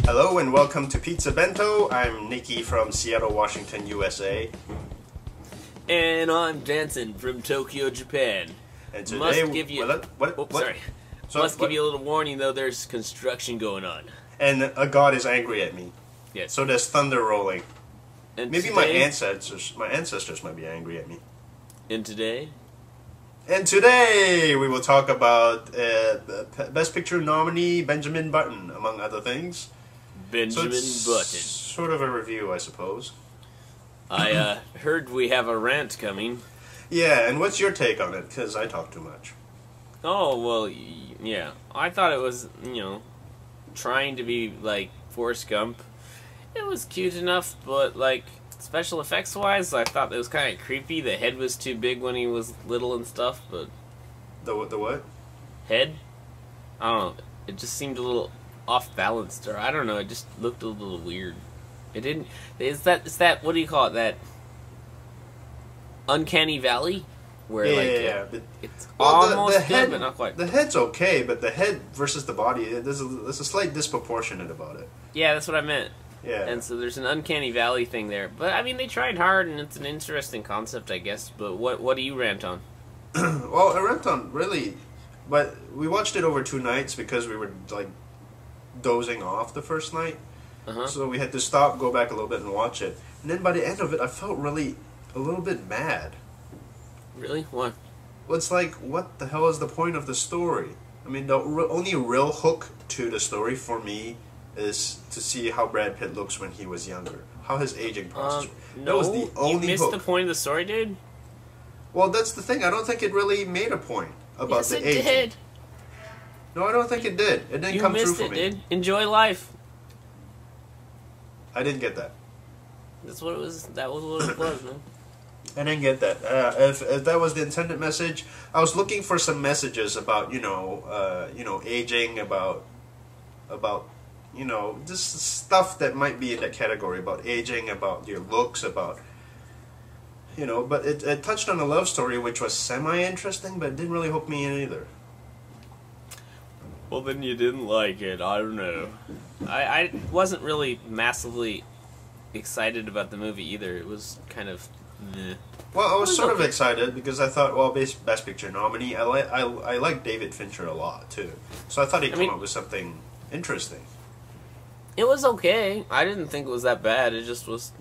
Hello and welcome to Pizzabento. I'm Nikki from Seattle, Washington, USA. And I'm Jansen from Tokyo, Japan. And today, Must give you give you a little warning though. There's construction going on. And a god is angry at me. Yes. So there's thunder rolling. And Maybe today, my ancestors might be angry at me. And today we will talk about Best Picture nominee Benjamin Button, among other things. Benjamin Button. Sort of a review, I suppose. I heard we have a rant coming. Yeah, and what's your take on it? Because I talk too much. Oh, well, yeah. I thought it was, trying to be like Forrest Gump. It was cute enough, but like special effects wise, I thought it was kind of creepy. The head was too big when he was little and stuff, but The what? head? I don't know. It just seemed a little off balanced, or I don't know. It just looked a little weird. It didn't. Is that what do you call it? That uncanny valley, where but it's well, almost the head, good, but not quite. The head's okay, but the head versus the body, there's a slight disproportionate about it. Yeah, that's what I meant. Yeah. And so there's an uncanny valley thing there, but I mean they tried hard, and it's an interesting concept, I guess. But what do you rant on? Well, I rant on really, but we watched it over 2 nights because we were like dozing off the first night. So we had to stop, go back a little bit, and watch it. And then by the end of it, I felt really a little bit mad. Really? What? Well, it's like, what the hell is the point of the story? I mean, the only real hook to the story for me is to see how Brad Pitt looks when he was younger. How his aging process. No, that was the only you missed hook. the point of the story, dude. Well, that's the thing. I don't think it really made a point about Yes, the it aging. did. No, I don't think it did. It didn't You come through missed for it, me. dude. Enjoy life. I didn't get that. That's what it was. That was what it was, man. I didn't get that. If that was the intended message, I was looking for some messages about aging, about just stuff that might be in that category, about aging, about your looks, about But it touched on a love story which was semi-interesting, but it didn't really hook me in either. Well, then you didn't like it. I don't know. I wasn't really massively excited about the movie either. It was kind of meh. Well, I was sort of okay. excited because I thought, well, Best Picture nominee. I like David Fincher a lot too, so I thought he'd come up with something interesting. It was okay. I didn't think it was that bad. It just was,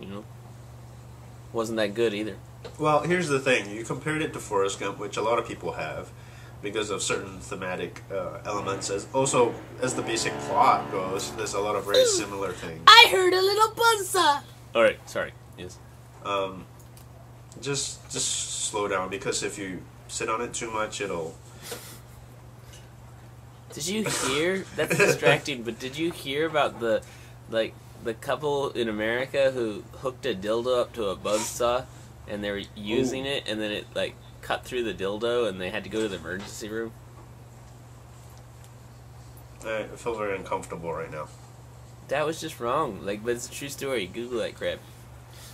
wasn't that good either. Well, here's the thing: you compared it to Forrest Gump, which a lot of people have, because of certain thematic elements. As the basic plot goes, there's a lot of very similar things. I heard a little buzzsaw. All right, sorry. Yes. Just slow down, because if you sit on it too much, it'll. Did you hear? That's distracting. But did you hear about the couple in America who hooked a dildo up to a buzzsaw, and they were using it, and then it cut through the dildo, and they had to go to the emergency room? I feel very uncomfortable right now. That was just wrong. But it's a true story. Google that crap.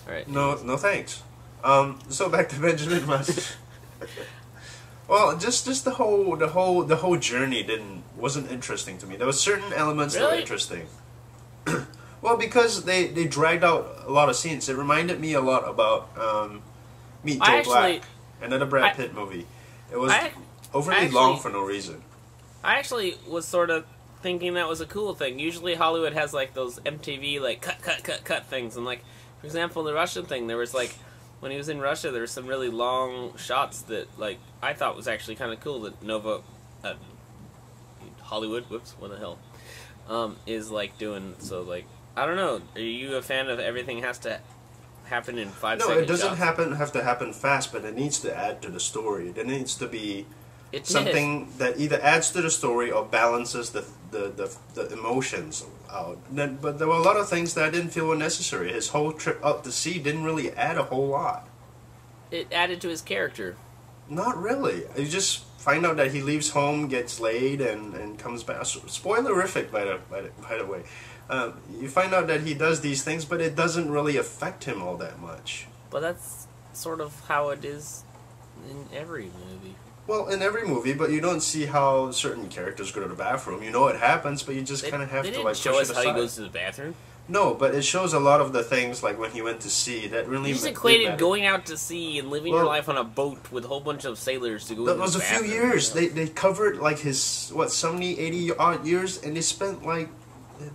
All right. No thanks. So back to Benjamin Button. Well, just the whole journey wasn't interesting to me. There were certain elements that were interesting. Well, because they dragged out a lot of scenes. It reminded me a lot about Meet Joe Black, another Brad Pitt movie. It was overly long for no reason. I actually was sort of thinking that was a cool thing. Usually Hollywood has those MTV cut things, and for example the Russian thing, there was when he was in Russia there were some really long shots that I thought was actually kind of cool that Hollywood, whoops, what the hell, is doing. So I don't know, are you a fan of everything has to happen in 5 seconds? No, it doesn't have to happen fast, but it needs to add to the story. There needs to be something that either adds to the story or balances the emotions out. But there were a lot of things that I didn't feel were necessary. His whole trip up to sea didn't really add a whole lot. It added to his character. Not really. You just find out that he leaves home, gets laid, and comes back. Spoilerific, by the way. You find out that he does these things, but it doesn't really affect him all that much. But that's sort of how it is in every movie. Well, in every movie, but you don't see how certain characters go to the bathroom. You know it happens, but you just kind of have They to didn't like show push us it how aside. he goes to the bathroom. No, but it shows a lot of the things like when he went to sea that really. You just didn't equated matter. going out to sea and living your life on a boat with a whole bunch of sailors to go. That to was the a few bathroom, years. you know? They covered like his 70, 80 odd years, and they spent like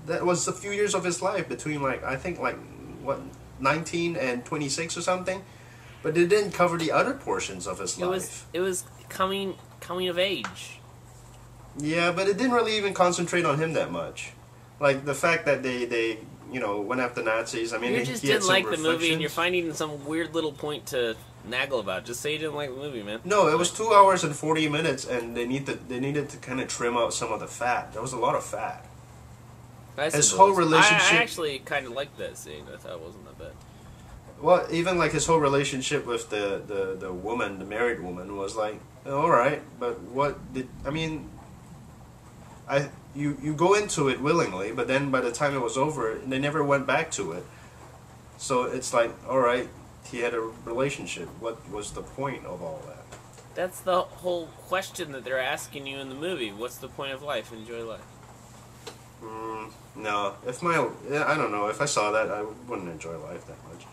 that was a few years of his life between like I think like what 19 and 26 or something, but they didn't cover the other portions of his life. It was coming of age. Yeah, but it didn't really even concentrate on him that much. Like the fact that they went after Nazis. I mean, You just he had didn't some like the movie, and reflections. you're finding some weird little point to naggle about. Just say you didn't like the movie, man. No, it was 2 hours and 40 minutes, and they needed to kind of trim out some of the fat. There was a lot of fat. His whole relationship. I actually kind of liked that scene. I thought it wasn't that bad. Well, even like his whole relationship with the woman, the married woman, was like, all right, but what did I mean? You go into it willingly, but then by the time it was over, they never went back to it. So it's like, all right, he had a relationship. What was the point of all that? That's the whole question that they're asking you in the movie. What's the point of life? Enjoy life. No, I don't know. If I saw that, I wouldn't enjoy life that much.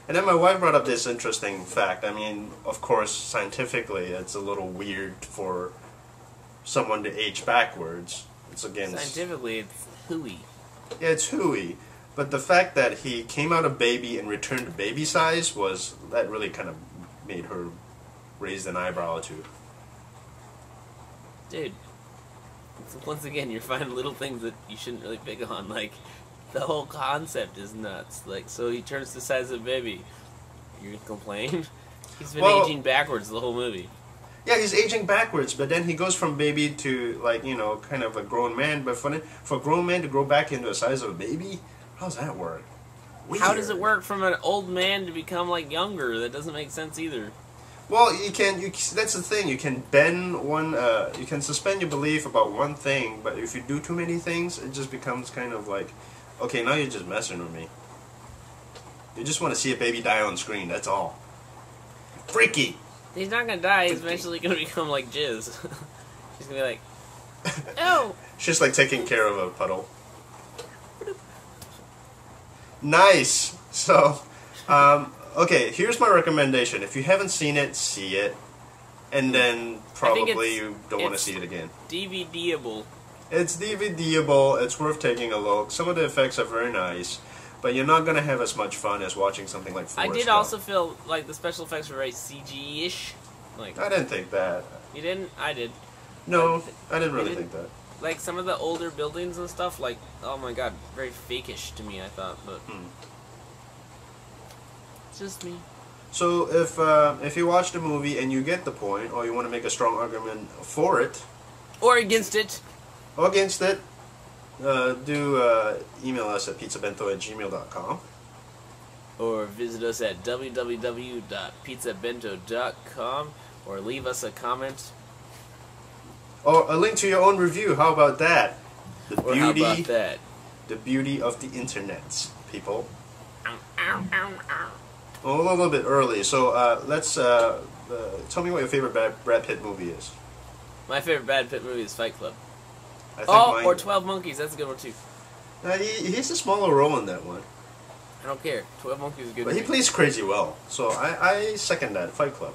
And then my wife brought up this interesting fact. I mean, of course, scientifically, it's a little weird for someone to age backwards. It's against... Scientifically, it's hooey. Yeah, it's hooey. But the fact that he came out a baby and returned to baby size that really kind of made her raise an eyebrow or two. Dude. Once again, you're finding little things that you shouldn't really pick on. Like, the whole concept is nuts. Like, so he turns the size of a baby. You're gonna complain? He's been aging backwards the whole movie. Yeah, he's aging backwards, but then he goes from baby to, like, kind of a grown man. But for a grown man to grow back into the size of a baby, how does that work? Weird. How does it work from an old man to become, like, younger? That doesn't make sense either. Well, that's the thing. You can bend one. You can suspend your belief about one thing, but if you do too many things, it just becomes kind of like, okay, now you're just messing with me. You just want to see a baby die on screen. That's all. Freaky. He's not gonna die. He's eventually gonna become like jizz. He's gonna be like, oh. She's like taking care of a puddle. Nice. So, okay, here's my recommendation. If you haven't seen it, see it. And then probably you don't want to see it again. DVDable. It's DVDable. It's worth taking a look. Some of the effects are very nice. But you're not going to have as much fun as watching something like Forrest I did Gump. also feel like the special effects were very CG-ish. Like, I didn't think that. You didn't? I did. No, I didn't really think that. Like, some of the older buildings and stuff, like, oh my god, very fake-ish to me, I thought, but... It's just me. So, if you watch the movie and you get the point, or you want to make a strong argument for it... Or against it. Or against it, do email us at pizzabento@gmail.com. Or visit us at www.pizzabento.com, or leave us a comment. Or a link to your own review. How about that? Or how about that? The beauty of the internet, people. Ow, ow, ow, ow. Well, a little bit early, so let's tell me what your favorite Brad Pitt movie is. My favorite Brad Pitt movie is Fight Club. I think mine, or 12 Monkeys. That's a good one too. He has a smaller role in that one. I don't care. 12 Monkeys is a good. But he plays crazy well, so I second that. Fight Club.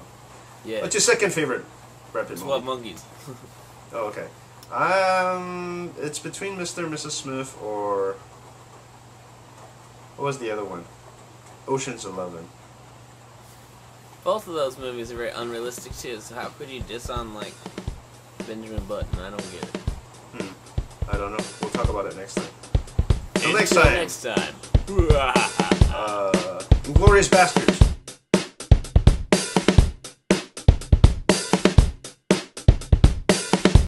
Yeah. What's your second favorite Brad Pitt movie? 12 Monkeys. Oh, okay. It's between Mr. and Mrs. Smith or what was the other one? Ocean's 11. Both of those movies are very unrealistic too. So how could you diss on like Benjamin Button? I don't get it. I don't know. We'll talk about it next time. Until next time. Next time. Inglorious Bastards.